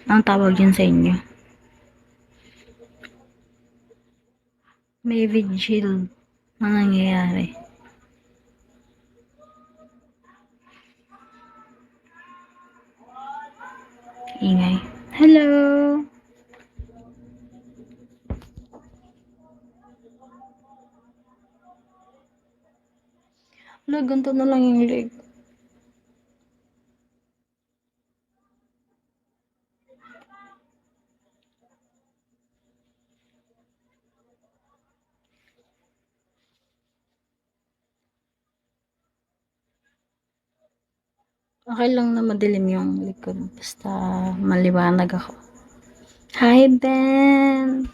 ang tawag yun sa inyo? May vigil na nangyayari. Ingay. Hello! Wala, ganito na lang yung leg. Okay lang na madilim yung likod. Basta maliwanag ako. Hi, Ben!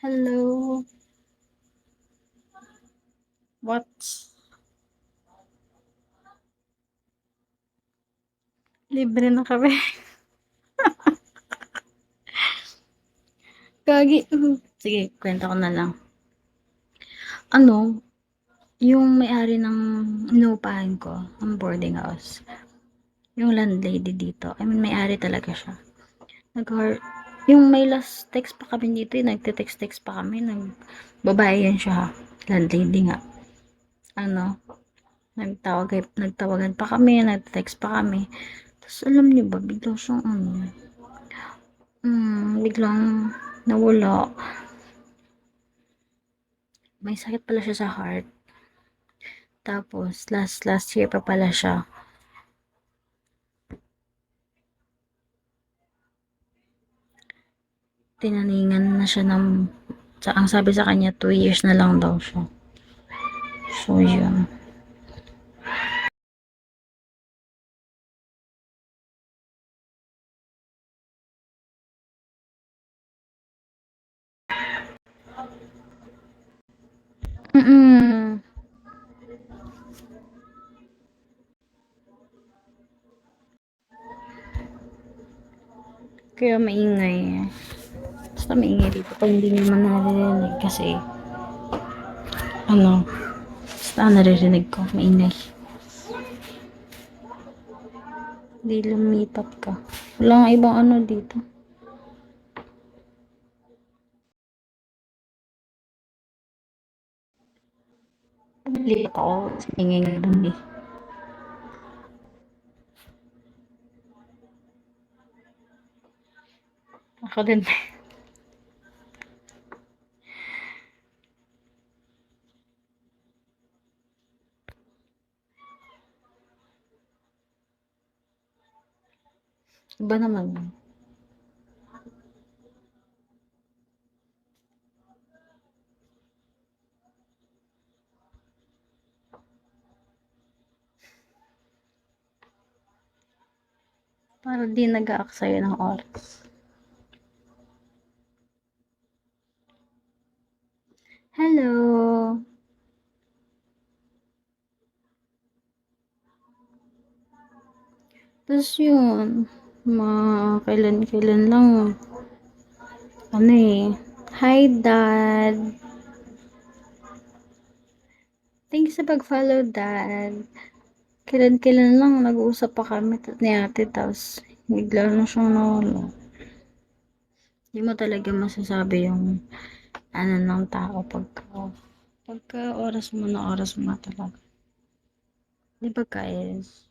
Hello! What? Libre na kami. Gagi. Sige, kwento ko na lang. Ano, yung may-ari ng inuupahan ko, ng boarding house, yung landlady dito, I mean, may-ari talaga siya. Yung may last text pa kami dito, nagte-text-text pa kami, babae yan siya, landlady nga. Ano, nagtawagan pa kami, nagte-text pa kami. Tapos alam niyo ba, biglang siyang biglang nawala. May sakit pala siya sa heart. Tapos, last year pa pala siya. Tinaningan na siya ang sabi sa kanya, 2 years na lang daw siya. So, yun. Mm. Kaya maingay. Basta maingay dito pag hindi nyo man naririnig kasi basta naririnig ko, maingay. Hindi lumipat ka. Wala nga ibang dito. Lipat ako, maingay dun eh. Ako din. Iba naman. Para di nag-aaksaya ng oras. Hello! Tapos yun, kailan-kailan lang, hi Dad! Thanks sa pag-follow, Dad. Kailan-kailan lang nag-uusap pa kami ni ate, tapos bigla na siyang nawala. Hindi mo talaga masasabi yung ng tao pagka oras mo na talaga. Di ba guys?